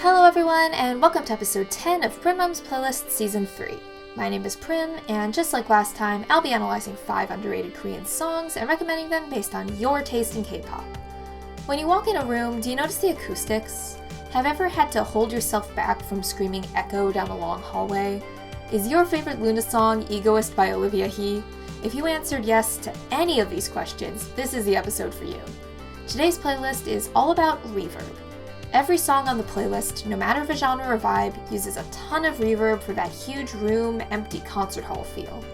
Hello everyone, and welcome to episode 10 of Prim's Playlist Season 3. My name is Prim, and just like last time, I'll be analyzing 5 underrated Korean songs and recommending them based on your taste in K-pop. When you walk in a room, do you notice the acoustics? Have you ever had to hold yourself back from screaming echo down a long hallway? Is your favorite Luna song Egoist by JHii? If you answered yes to any of these questions, this is the episode for you. Today's playlist is all about reverb. Every song on the playlist, no matter the genre or vibe, uses a ton of reverb for that huge room, empty concert hall feel.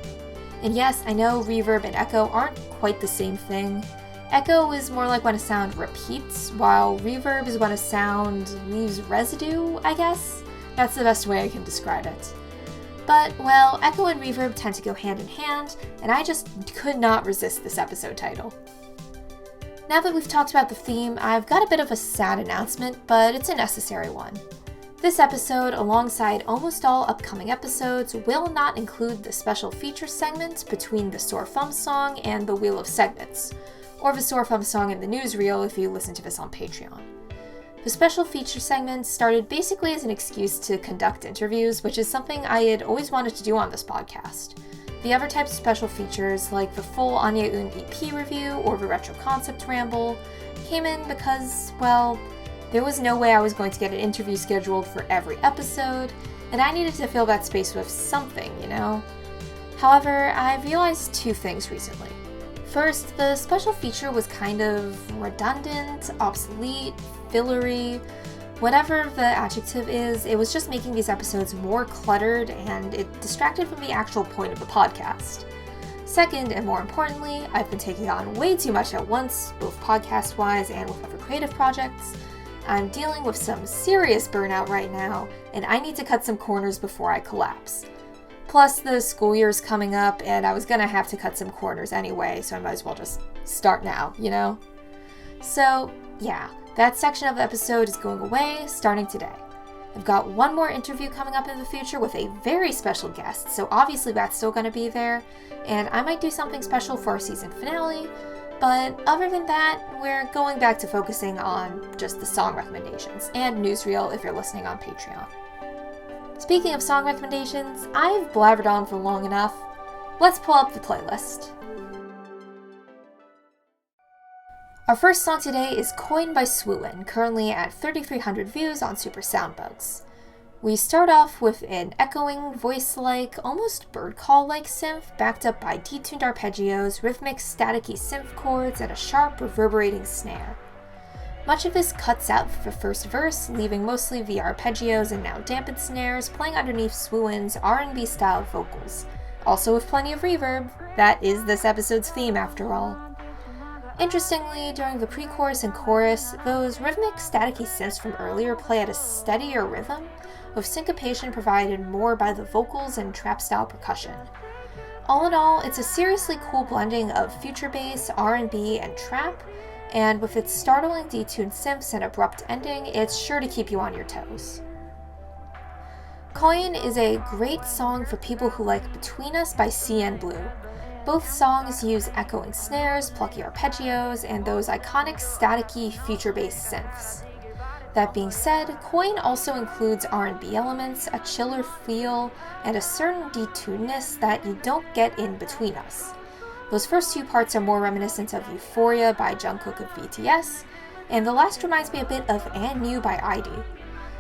And yes, I know reverb and echo aren't quite the same thing. Echo is more like when a sound repeats, while reverb is when a sound leaves residue, I guess? That's the best way I can describe it. But, well, echo and reverb tend to go hand in hand, and I just could not resist this episode title. Now that we've talked about the theme, I've got a bit of a sad announcement, but it's a necessary one. This episode, alongside almost all upcoming episodes, will not include the special feature segment between the SURL song and the Wheel of Segments, or the SURL song in the newsreel if you listen to this on Patreon. The special feature segment started basically as an excuse to conduct interviews, which is something I had always wanted to do on this podcast. The other types of special features, like the full NAEUN EP review or the retro concept ramble, came in because, well, there was no way I was going to get an interview scheduled for every episode, and I needed to fill that space with something, you know? However, I realized two things recently. First, the special feature was kind of redundant, obsolete, fillery. Whatever the adjective is, it was just making these episodes more cluttered and it distracted from the actual point of the podcast. Second, and more importantly, I've been taking on way too much at once, both podcast-wise and with other creative projects. I'm dealing with some serious burnout right now, and I need to cut some corners before I collapse. Plus, the school year's coming up, and I was gonna have to cut some corners anyway, so I might as well just start now, you know? So, yeah. That section of the episode is going away, starting today. I've got one more interview coming up in the future with a very special guest, so obviously that's still going to be there, and I might do something special for our season finale, but other than that, we're going back to focusing on just the song recommendations, and newsreel if you're listening on Patreon. Speaking of song recommendations, I've blabbered on for long enough. Let's pull up the playlist. Our first song today is Coin by Swuin, currently at 3,300 views on Super Soundbugs. We start off with an echoing, voice-like, almost bird call-like synth, backed up by detuned arpeggios, rhythmic, staticky synth chords, and a sharp, reverberating snare. Much of this cuts out for the first verse, leaving mostly the arpeggios and now dampened snares playing underneath Swuin's R&B-style vocals, also with plenty of reverb. That is this episode's theme, after all. Interestingly, during the pre-chorus and chorus, those rhythmic, staticky synths from earlier play at a steadier rhythm, with syncopation provided more by the vocals and trap-style percussion. All in all, it's a seriously cool blending of future bass, R&B, and trap, and with its startling detuned synths and abrupt ending, it's sure to keep you on your toes. Coin is a great song for people who like Between Us by CN Blue. Both songs use echoing snares, plucky arpeggios, and those iconic staticky future-based synths. That being said, Coin also includes R&B elements, a chiller feel, and a certain detunedness that you don't get in Between Us. Those first two parts are more reminiscent of Euphoria by Jungkook of BTS, and the last reminds me a bit of And You by ID.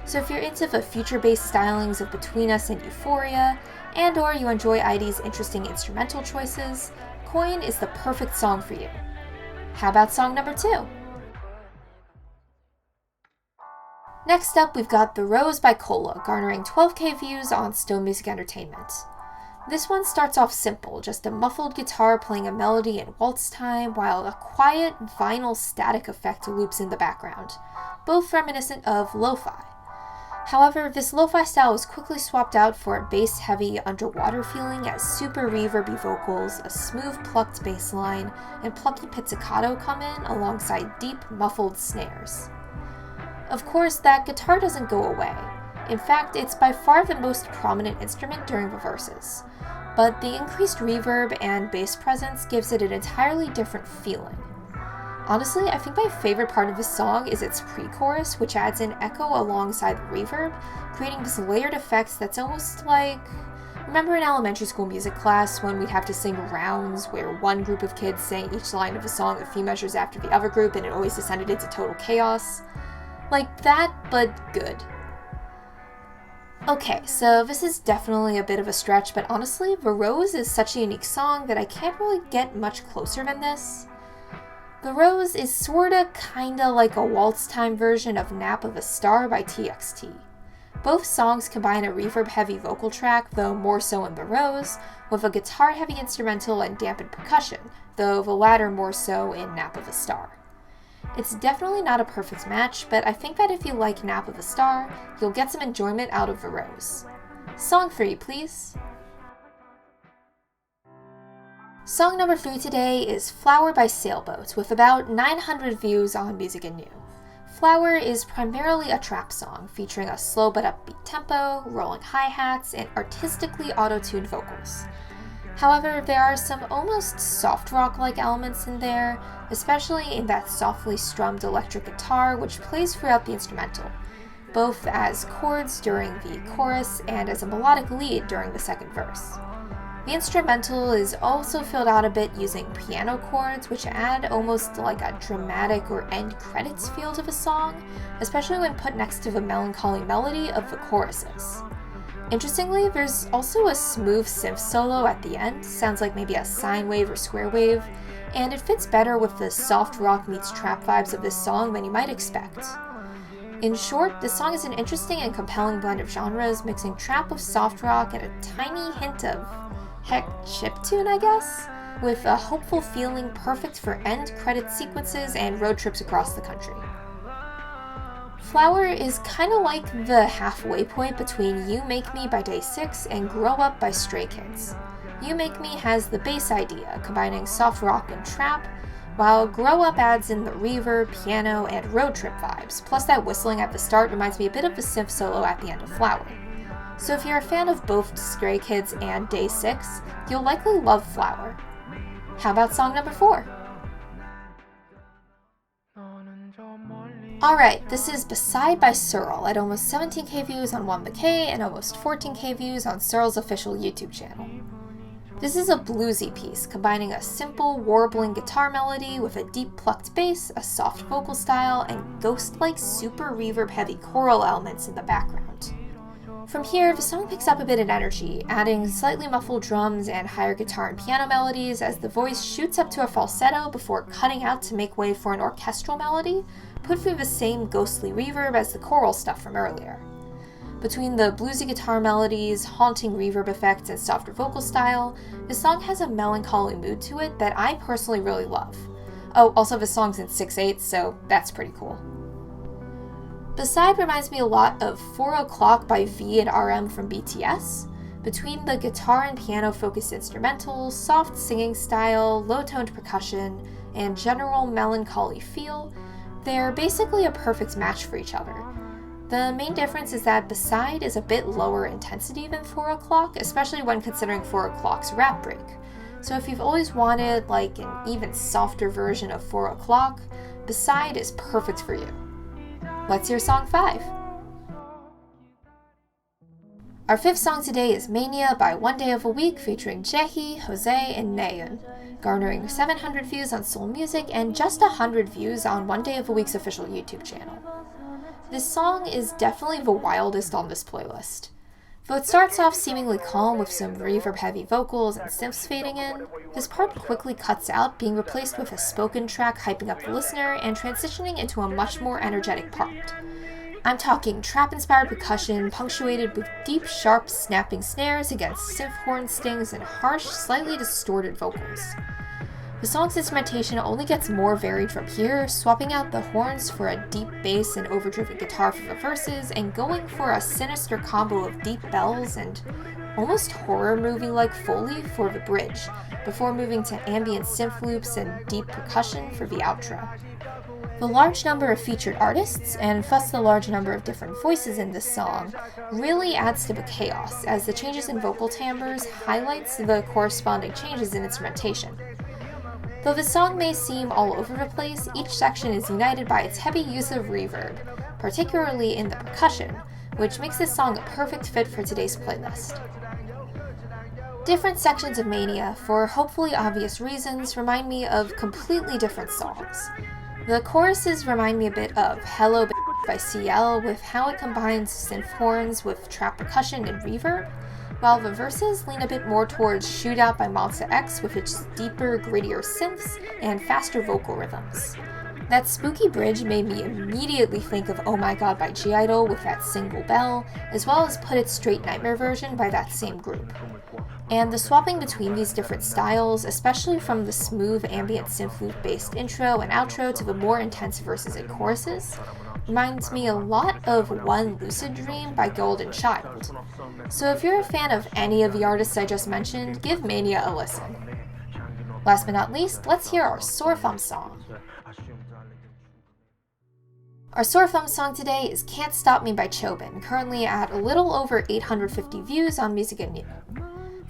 So if you're into the future-based stylings of Between Us and Euphoria, and or you enjoy ID's interesting instrumental choices, Coin is the perfect song for you. How about song number 2? Next up, we've got The Rose by CCOLA, garnering 12k views on Stone Music Entertainment. This one starts off simple, just a muffled guitar playing a melody in waltz time, while a quiet, vinyl static effect loops in the background, both reminiscent of lo-fi. However, this lo-fi style was quickly swapped out for a bass-heavy, underwater feeling as super reverby vocals, a smooth plucked bass line, and plucky pizzicato come in alongside deep, muffled snares. Of course, that guitar doesn't go away. In fact, it's by far the most prominent instrument during the verses, but the increased reverb and bass presence gives it an entirely different feeling. Honestly, I think my favorite part of this song is its pre-chorus, which adds an echo alongside the reverb, creating this layered effect that's almost like... Remember in elementary school music class when we'd have to sing rounds where one group of kids sang each line of a song a few measures after the other group and it always descended into total chaos? Like that, but good. Okay, so this is definitely a bit of a stretch, but honestly, The Rose is such a unique song that I can't really get much closer than this. The Rose is sorta kinda like a waltz time version of Nap of a Star by TXT. Both songs combine a reverb-heavy vocal track, though more so in The Rose, with a guitar-heavy instrumental and dampened percussion, though the latter more so in Nap of a Star. It's definitely not a perfect match, but I think that if you like Nap of a Star, you'll get some enjoyment out of The Rose. Song 3, please. Song number 3 today is Flower by Sailboat, with about 900 views on Music and New. Flower is primarily a trap song, featuring a slow but upbeat tempo, rolling hi-hats, and artistically auto-tuned vocals. However, there are some almost soft rock-like elements in there, especially in that softly strummed electric guitar which plays throughout the instrumental, both as chords during the chorus and as a melodic lead during the second verse. The instrumental is also filled out a bit using piano chords, which add almost like a dramatic or end credits feel to the song, especially when put next to the melancholy melody of the choruses. Interestingly, there's also a smooth synth solo at the end, sounds like maybe a sine wave or square wave, and it fits better with the soft rock meets trap vibes of this song than you might expect. In short, this song is an interesting and compelling blend of genres, mixing trap with soft rock and a tiny hint of, heck, chiptune, I guess? With a hopeful feeling perfect for end credit sequences and road trips across the country. Flower is kinda like the halfway point between You Make Me by Day 6 and Grow Up by Stray Kids. You Make Me has the bass idea, combining soft rock and trap, while Grow Up adds in the reverb, piano, and road trip vibes, plus that whistling at the start reminds me a bit of the synth solo at the end of Flower. So if you're a fan of both Stray Kids and Day 6, you'll likely love Flower. How about song number 4? Alright, this is Beside by SURL at almost 17k views on 1BK and almost 14k views on SURL's official YouTube channel. This is a bluesy piece, combining a simple, warbling guitar melody with a deep plucked bass, a soft vocal style, and ghost-like super reverb-heavy choral elements in the background. From here, the song picks up a bit in energy, adding slightly muffled drums and higher guitar and piano melodies as the voice shoots up to a falsetto before cutting out to make way for an orchestral melody, put through the same ghostly reverb as the choral stuff from earlier. Between the bluesy guitar melodies, haunting reverb effects, and softer vocal style, the song has a melancholy mood to it that I personally really love. Oh, also the song's in 6/8, so that's pretty cool. Beside reminds me a lot of 4 O'Clock by V and RM from BTS. Between the guitar and piano-focused instrumentals, soft singing style, low-toned percussion, and general melancholy feel, they're basically a perfect match for each other. The main difference is that Beside is a bit lower intensity than 4 O'Clock, especially when considering 4 O'Clock's rap break. So if you've always wanted like an even softer version of 4 O'Clock, Beside is perfect for you. Let's hear song 5. Our 5th song today is Mania by One Day of a Week featuring JHii, Jose, and NAEUN, garnering 700 views on Soul Music and just 100 views on One Day of a Week's official YouTube channel. This song is definitely the wildest on this playlist. Though it starts off seemingly calm with some reverb-heavy vocals and synths fading in, this part quickly cuts out, being replaced with a spoken track hyping up the listener and transitioning into a much more energetic part. I'm talking trap-inspired percussion punctuated with deep, sharp, snapping snares against synth horn stings and harsh, slightly distorted vocals. The song's instrumentation only gets more varied from here, swapping out the horns for a deep bass and overdriven guitar for the verses, and going for a sinister combo of deep bells and almost horror movie-like Foley for the bridge, before moving to ambient synth loops and deep percussion for the outro. The large number of featured artists, and thus the large number of different voices in this song, really adds to the chaos, as the changes in vocal timbres highlights the corresponding changes in instrumentation. Though the song may seem all over the place, each section is united by its heavy use of reverb, particularly in the percussion, which makes this song a perfect fit for today's playlist. Different sections of Mania, for hopefully obvious reasons, remind me of completely different songs. The choruses remind me a bit of Hello by CL with how it combines synth horns with trap percussion and reverb, while the verses lean a bit more towards Shootout by Monsta X with its deeper, grittier synths and faster vocal rhythms. That spooky bridge made me immediately think of Oh My God by (G)I-DLE with that single bell, as well as Put It Straight Nightmare version by that same group. And the swapping between these different styles, especially from the smooth ambient synth loop based intro and outro to the more intense verses and choruses, reminds me a lot of One Lucid Dream by Golden Child. So if you're a fan of any of the artists I just mentioned, give Mania a listen. Last but not least, let's hear our Sore Thumb song. Our Sore Thumb song today is Can't Stop Me by Chobin, currently at a little over 850 views on Music & New.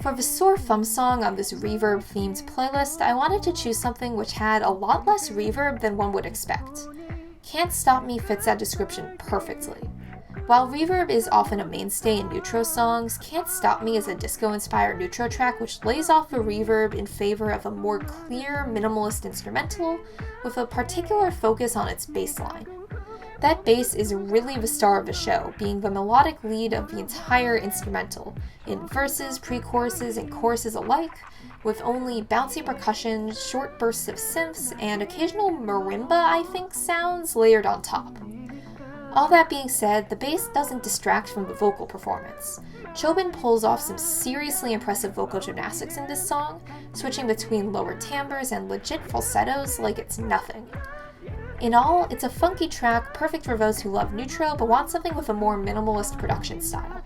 For the Sore Thumb song on this reverb-themed playlist, I wanted to choose something which had a lot less reverb than one would expect. Can't Stop Me fits that description perfectly. While reverb is often a mainstay in neutro songs, Can't Stop Me is a disco-inspired neutro track which lays off the reverb in favor of a more clear, minimalist instrumental with a particular focus on its bass line. That bass is really the star of the show, being the melodic lead of the entire instrumental, in verses, pre-choruses, and choruses alike, with only bouncy percussion, short bursts of synths, and occasional marimba, I think, sounds layered on top. All that being said, the bass doesn't distract from the vocal performance. Chobin pulls off some seriously impressive vocal gymnastics in this song, switching between lower timbres and legit falsettos like it's nothing. In all, it's a funky track perfect for those who love neutro but want something with a more minimalist production style.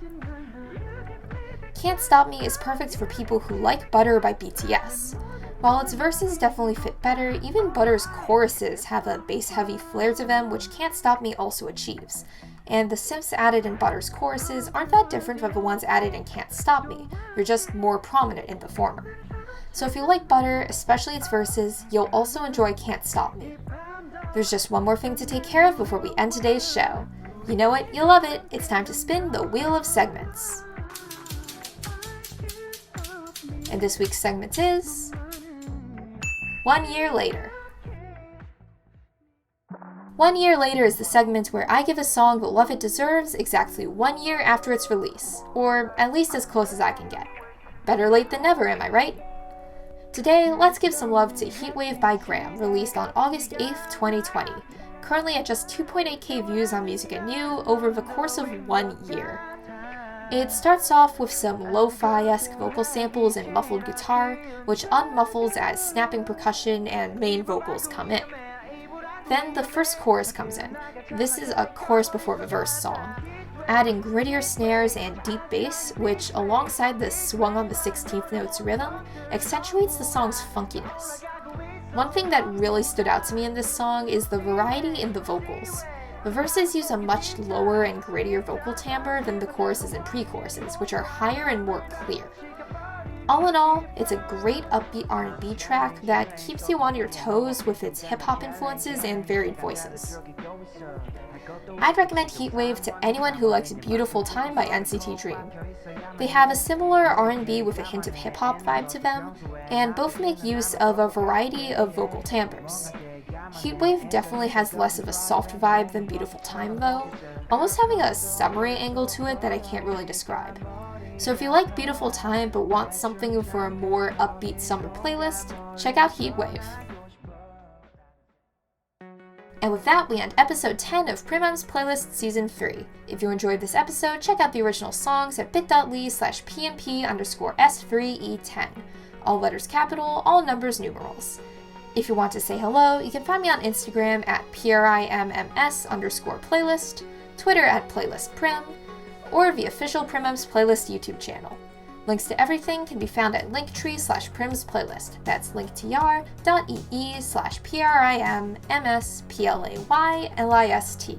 Can't Stop Me is perfect for people who like Butter by BTS. While its verses definitely fit better, even Butter's choruses have a bass-heavy flair to them which Can't Stop Me also achieves, and the synths added in Butter's choruses aren't that different from the ones added in Can't Stop Me, they're just more prominent in the former. So if you like Butter, especially its verses, you'll also enjoy Can't Stop Me. There's just one more thing to take care of before we end today's show. You know it, you'll love it, it's time to spin the Wheel of Segments. And this week's segment is 1 Year Later. 1 Year Later is the segment where I give a song the love it deserves exactly 1 year after its release, or at least as close as I can get. Better late than never, am I right? Today, let's give some love to Heatwave by Graham, released on August 8th, 2020, currently at just 2.8k views on Music & New over the course of 1 year. It starts off with some lo-fi-esque vocal samples and muffled guitar, which unmuffles as snapping percussion and main vocals come in. Then the first chorus comes in. This is a chorus before the verse song, adding grittier snares and deep bass, which, alongside the swung on the 16th notes rhythm, accentuates the song's funkiness. One thing that really stood out to me in this song is the variety in the vocals. The verses use a much lower and grittier vocal timbre than the choruses and pre-choruses, which are higher and more clear. All in all, it's a great upbeat R&B track that keeps you on your toes with its hip-hop influences and varied voices. I'd recommend Heatwave to anyone who likes Beautiful Time by NCT Dream. They have a similar R&B with a hint of hip-hop vibe to them, and both make use of a variety of vocal timbres. Heatwave definitely has less of a soft vibe than Beautiful Time though, almost having a summery angle to it that I can't really describe. So if you like Beautiful Time but want something for a more upbeat summer playlist, check out Heatwave. And with that, we end episode 10 of Prim's Playlist Season 3. If you enjoyed this episode, check out the original songs at bit.ly/PMP_S3E10. All letters capital, all numbers numerals. If you want to say hello, you can find me on Instagram at PRIMMS_playlist, Twitter at PlaylistPrim, or the official Prim's Playlist YouTube channel. Links to everything can be found at linktree/Prim's Playlist. That's linktr.ee/PRIMMSPLAYLIST.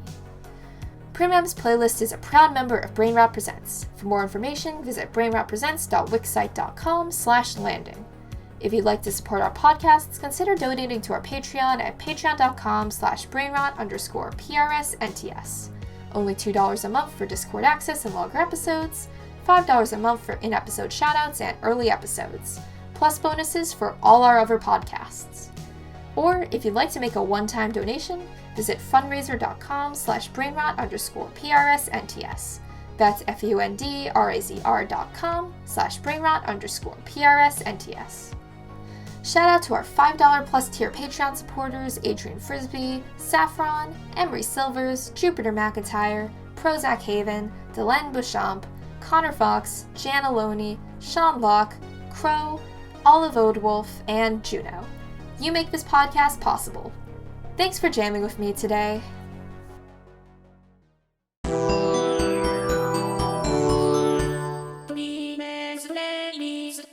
Prim's Playlist is a proud member of BrainRot Presents. For more information, visit brainrotpresents.wixsite.com/landing. If you'd like to support our podcasts, consider donating to our Patreon at patreon.com/brainrot_PRSNTS. Only $2 a month for Discord access and longer episodes, $5 a month for in-episode shoutouts and early episodes, plus bonuses for all our other podcasts. Or, if you'd like to make a one-time donation, visit fundraiser.com/brainrot_PRSNTS. That's fundrazr.com/brainrot_PRSNTS. Shout out to our $5 plus tier Patreon supporters Adrian Frisbee, Saffron, Emery Silvers, Jupiter McIntyre, Prozac Haven, Delenn Beauchamp, Connor Fox, Jan Aloni, Sean Locke, Crow, Olive Odewolf, and Juno. You make this podcast possible. Thanks for jamming with me today. Please, ladies.